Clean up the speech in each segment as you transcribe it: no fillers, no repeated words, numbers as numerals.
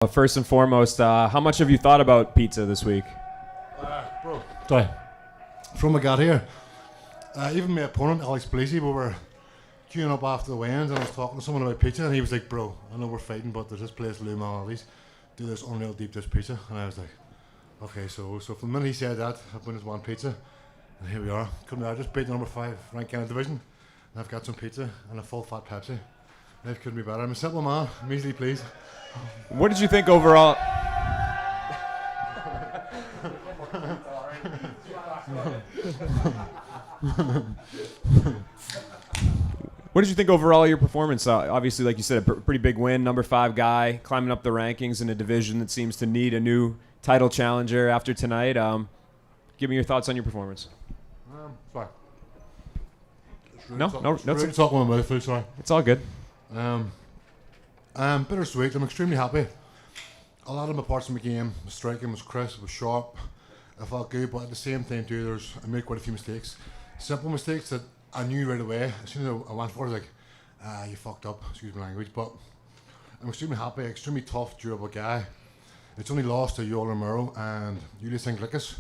First and foremost, how much have you thought about pizza this week? Bro, sorry. From I got here, even my opponent, Alex Polizzi, we were queuing up after the weigh-ins and I was talking to someone about pizza and he was like, bro, I know we're fighting, but there's this place, Lou Mallory's, do this unreal deep dish pizza. And I was like, okay, so from the minute he said that, I've been just one pizza and here we are. I just beat the number 5 ranked in the division and I've got some pizza and a full fat Pepsi. Life couldn't be better. I'm a simple man, I'm easily pleased. What did you think overall? What did you think overall of your performance? Obviously, like you said, a pretty big win, number 5 guy, climbing up the rankings in a division that seems to need a new title challenger after tonight. Give me your thoughts on your performance. Sorry. No, It's talking with my mouth, sorry. It's all good. Bittersweet. I'm extremely happy. A lot of my parts of my game, the striking was crisp, was sharp. I felt good, but at the same time too, I made quite a few mistakes. Simple mistakes that I knew right away. As soon as I went for it, I was like, you fucked up, excuse my language. But I'm extremely happy, extremely tough, durable guy. It's only lost to Romero and Alex,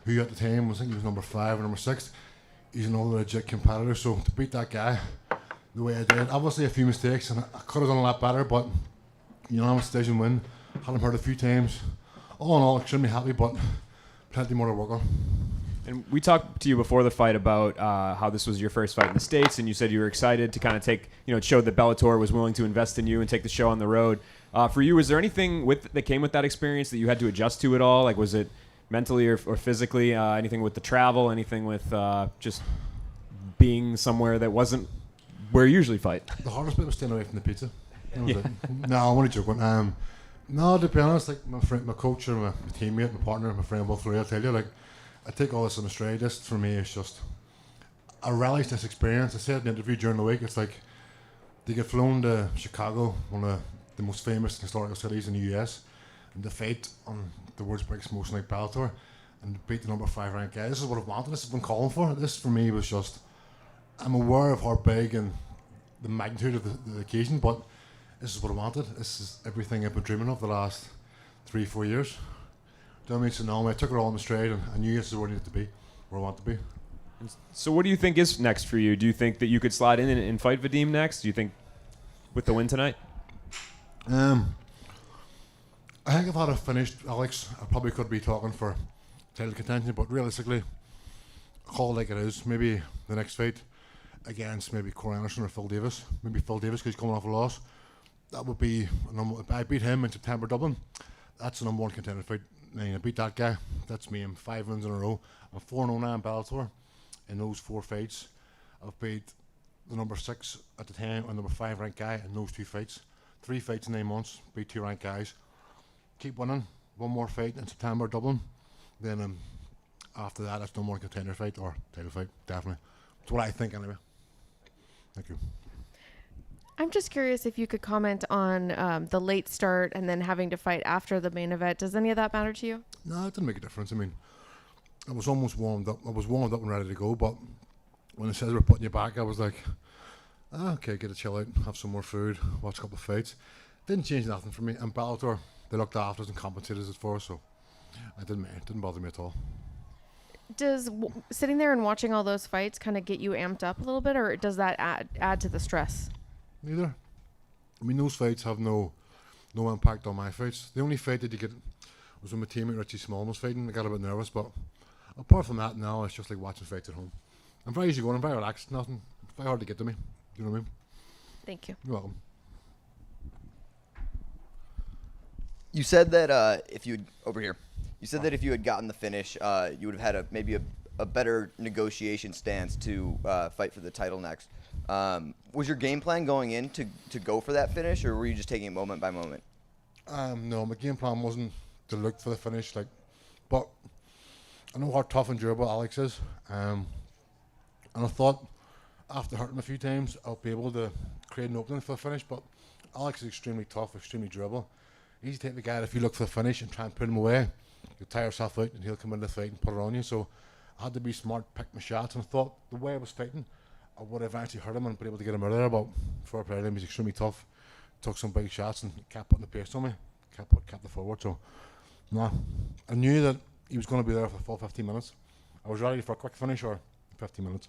who at the time I think he was number 5 or number 6. He's another legit competitor, so to beat that guy the way I did, obviously a few mistakes, and I could have done a lot better, but unanimous decision win. Had him hurt a few times. All in all, extremely happy, but plenty more to work on. And we talked to you before the fight about how this was your first fight in the States, and you said you were excited to kind of take, it showed that Bellator was willing to invest in you and take the show on the road. For you, was there anything that came with that experience that you had to adjust to at all? Like, was it mentally or physically? Anything with the travel? Anything with just being somewhere that wasn't where you usually fight? The hardest bit was staying away from the pizza. Yeah. No, I'm only joking. No, to be honest, like my friend, my coach, or my teammate, my partner, my friend, both three, I'll tell you, like, I take all this in Australia. This for me is just, I relish this experience. I said in the interview during the week, it's like they get flown to Chicago, one of the most famous historical cities in the US, and to fight on the world's biggest motion like Bellator and to beat the number 5 ranked guy. This is what I've wanted. This has been calling for. This for me was just, I'm aware of how big and the magnitude of the occasion, but this is what I wanted. This is everything I've been dreaming of the last 3-4 years. Do you know what I mean? So now I took it all in the straight and I knew this is where I needed to be, where I want to be. So what do you think is next for you? Do you think that you could slide in and fight Vadim next? Do you think with the win tonight? I think if I had finished Alex, I probably could be talking for title contention, but realistically, call it like it is. Maybe the next fight against maybe Corey Anderson or Phil Davis. Maybe Phil Davis because he's coming off a loss. That would be if I beat him in September Dublin. That's the number 1 contender fight. I beat that guy. That's me. I'm 5 wins in a row. I'm 4-0 now in Bellator. In those 4 fights, I've beat the number 6 at the time and number 5 ranked guy in those 2 fights. 3 fights in 9 months. Beat 2 ranked guys. Keep winning. One more fight in September Dublin. Then after that, that's no more contender fight or title fight. Definitely. That's what I think anyway. Thank you. I'm just curious if you could comment on the late start and then having to fight after the main event. Does any of that matter to you? No, it didn't make a difference. I mean, I was almost warmed up. I was warmed up and ready to go, but when it says we're putting you back, I was like, okay, get a chill out, have some more food, watch a couple of fights. Didn't change nothing for me. And Bellator, they looked after us and compensated us for us, so it didn't bother me at all. Does sitting there and watching all those fights kind of get you amped up a little bit, or does that add to the stress? Neither. I mean, those fights have no impact on my fights. The only fight that you get was when my teammate Richie Smallman was fighting. I got a bit nervous, but apart from that, now it's just like watching fights at home. I'm very easy going. I'm very relaxed. Nothing. It's very hard to get to me. You know what I mean? Thank you. You're welcome. You said that if you had gotten the finish, you would have had maybe a better negotiation stance to fight for the title next. Was your game plan going in to go for that finish, or were you just taking it moment by moment? No, my game plan wasn't to look for the finish, but I know how tough and durable Alex is, and I thought after hurting him a few times, I'll be able to create an opening for the finish. But Alex is extremely tough, extremely durable. He's the type of guy that if you look for the finish and try and put him away, you'll tire yourself out and he'll come into the fight and put it on you. So I had to be smart, pick my shots, and I thought the way I was fighting, I would have actually hurt him and been able to get him out of there. But for a player, he's extremely tough. Took some big shots and kept putting the pace on me. kept the forward. So, no, I knew that he was going to be there for the full 15 minutes. I was ready for a quick finish or 15 minutes.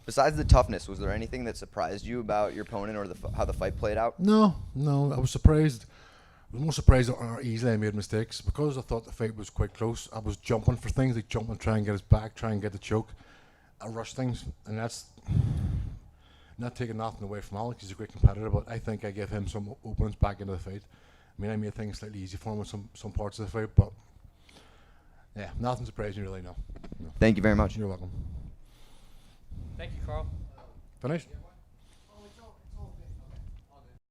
Besides the toughness, was there anything that surprised you about your opponent or how the fight played out? No, I was surprised. I was more surprised at how easily I made mistakes because I thought the fight was quite close. I was jumping for things, like jump and try and get his back, try and get the choke. I rushed things, and that's not taking nothing away from Alex. He's a great competitor, but I think I gave him some openings back into the fight. I mean, I made things slightly easy for him with some parts of the fight, but yeah, nothing surprised me really, no. Thank you very much. You're welcome. Thank you, Karl. Finished?